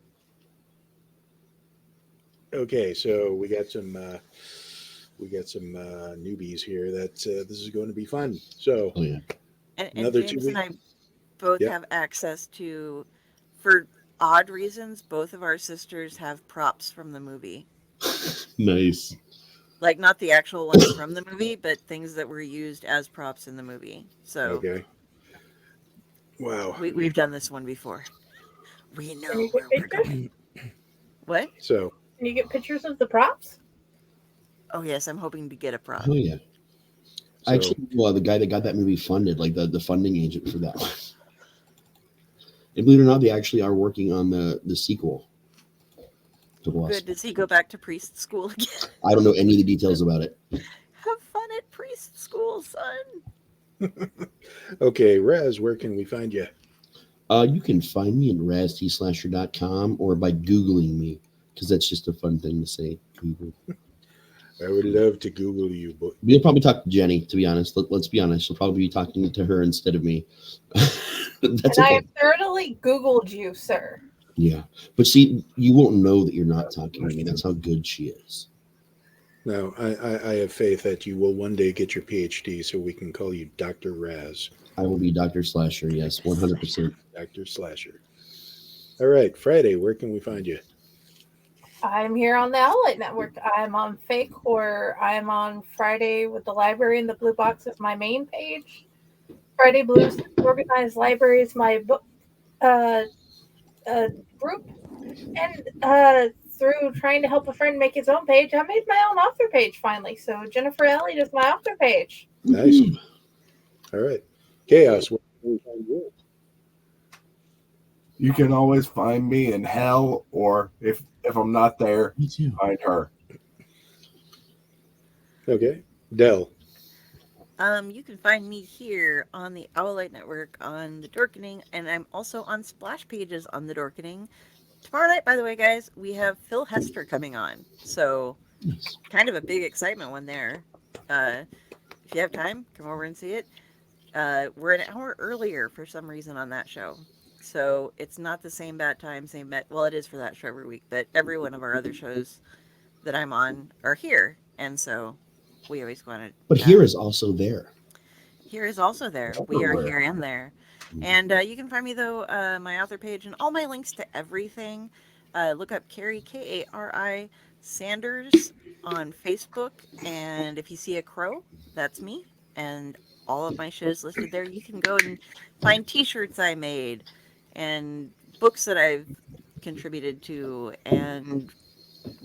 Speaker 3: Okay, so we got some newbies here. That this is going to be fun. So
Speaker 6: Oh yeah.
Speaker 1: And
Speaker 3: another 2
Speaker 1: James
Speaker 3: weeks.
Speaker 1: and I both
Speaker 3: Yep.
Speaker 1: have access to, for odd reasons, both of our sisters have props from the movie.
Speaker 6: Nice.
Speaker 1: Like, not the actual ones from the movie, but things that were used as props in the movie. So
Speaker 3: Okay. Wow.
Speaker 1: we've done this one before. We know
Speaker 7: Can you
Speaker 1: where
Speaker 7: get
Speaker 1: we're
Speaker 7: pictures?
Speaker 1: going. What?
Speaker 3: So
Speaker 7: Can you get pictures of the props?
Speaker 1: Oh, yes, I'm hoping to get a prop.
Speaker 6: Oh yeah.
Speaker 3: So-
Speaker 6: Actually, well, the guy that got that movie funded, like the funding agent for that one. And believe it or not, they actually are working on the sequel to the Lost.
Speaker 1: Good. Does he go back to priest school again?
Speaker 6: I don't know any of the details about it.
Speaker 1: Have fun at priest school, son.
Speaker 3: okay, Raz, where can we find you?
Speaker 6: You can find me at raztslasher.com or by Googling me, because that's just a fun thing to say. Google.
Speaker 3: I would love to Google you, but
Speaker 6: We'll probably talk to Jenny, to be honest. Let's be honest. She'll probably be talking to her instead of me. That's
Speaker 7: And I
Speaker 6: okay.
Speaker 7: have thoroughly Googled you, sir.
Speaker 6: Yeah. But see, you won't know that you're not talking to me. That's how good she is.
Speaker 3: no, I have faith that you will one day get your PhD, so we can call you Dr. Raz,
Speaker 6: I will be Dr. Slasher, yes, 100%.
Speaker 3: Dr. Slasher. All right, Friday, where can we find you?
Speaker 7: I'm here on the Elliott Network. I'm on Fake, or I'm on Friday with the Library in the Blue Box is my main page. Friday Blues Organized Library is my book group. And through trying to help a friend make his own page, I made my own author page finally. So Jennifer Elliott is my author page.
Speaker 3: Nice. All right. Chaos, where can we find you?
Speaker 8: You can always find me in hell, or if I'm not there,
Speaker 6: Me too.
Speaker 8: find her.
Speaker 3: Okay. Dell.
Speaker 1: You can find me here on the Owlite Network on the Dorkening, and I'm also on splash pages on the Dorkening. Tomorrow night, by the way, guys, we have Phil Hester coming on. So,
Speaker 6: Nice.
Speaker 1: kind of a big excitement one there. If you have time, come over and see it. We're an hour earlier for some reason on that show. So, it's not the same bad time, same bad. Well, it is for that show every week, but every one of our other shows that I'm on are here. And so, we always wanted.
Speaker 6: But here is also there.
Speaker 1: Here is also there. We are here and there. And you can find me, though, my author page and all my links to everything. Look up Carrie, Kari Sanders on Facebook. And if you see a crow, that's me. And all of my shows listed there. You can go and find t-shirts I made and books that I've contributed to and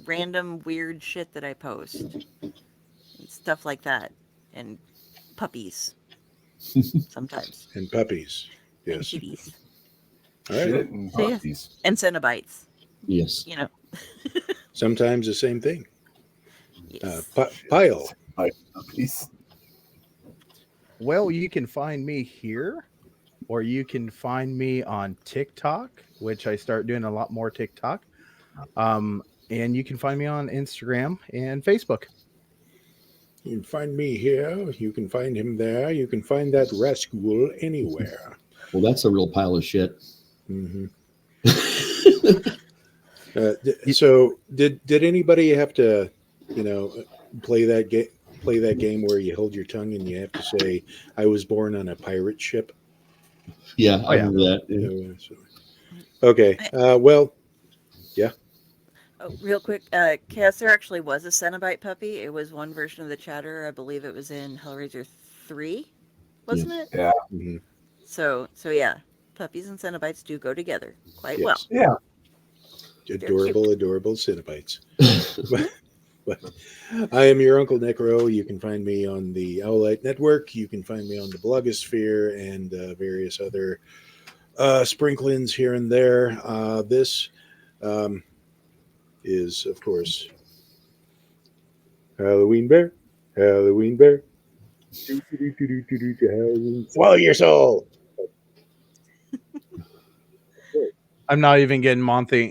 Speaker 1: random weird shit that I post. Stuff like that. And puppies. Sometimes.
Speaker 3: And puppies.
Speaker 1: And
Speaker 3: Yes.
Speaker 1: kitties.
Speaker 3: All right.
Speaker 8: Shit and
Speaker 1: So, yeah.
Speaker 8: puppies.
Speaker 1: And Cenobites.
Speaker 6: Yes.
Speaker 1: You know.
Speaker 3: Sometimes the same thing.
Speaker 1: Yes.
Speaker 3: Pyle.
Speaker 8: Puppies.
Speaker 2: Well, you can find me here, or you can find me on TikTok, which I start doing a lot more TikTok. And you can find me on Instagram and Facebook.
Speaker 3: You can find me here. You can find him there. You can find that rascal anywhere.
Speaker 6: Well, that's a real pile of shit.
Speaker 3: Mm-hmm. So, did anybody have to, play that game where you hold your tongue and you have to say, "I was born on a pirate ship"?
Speaker 6: Yeah, I
Speaker 2: yeah.
Speaker 6: remember that. Yeah.
Speaker 3: Okay. Well, yeah.
Speaker 1: Oh, real quick, Cass, there actually was a Cenobite puppy. It was one version of the chatter. I believe it was in Hellraiser 3, wasn't it?
Speaker 8: Yeah.
Speaker 3: Mm-hmm.
Speaker 1: So yeah, puppies and Cenobites do go together quite well.
Speaker 8: Yeah.
Speaker 3: Adorable Cenobites. But I am your Uncle Necro. You can find me on the Owlite Network. You can find me on the Blogosphere and various other sprinklings here and there. This is, of course, Halloween Bear. Halloween Bear. Swallow your soul.
Speaker 2: I'm not even getting Monty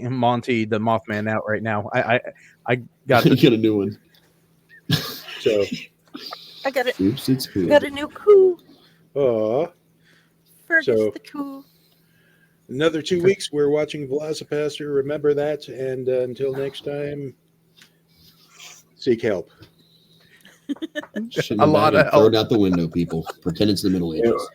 Speaker 2: the Mothman out right now. I got
Speaker 6: You
Speaker 2: the
Speaker 6: get a new one.
Speaker 3: So,
Speaker 1: I got it.
Speaker 6: Oops, it's cool.
Speaker 1: Got a new coup.
Speaker 3: aw.
Speaker 1: Fergus
Speaker 3: So-
Speaker 1: the coup.
Speaker 3: Another 2 weeks, we're watching Velocipaster. Remember that. And until next time, seek help.
Speaker 6: Shouldn't
Speaker 2: A
Speaker 6: have
Speaker 2: lot
Speaker 6: been
Speaker 2: of
Speaker 6: thrown
Speaker 2: help.
Speaker 6: out the window, people. Pretend it's the Middle Ages.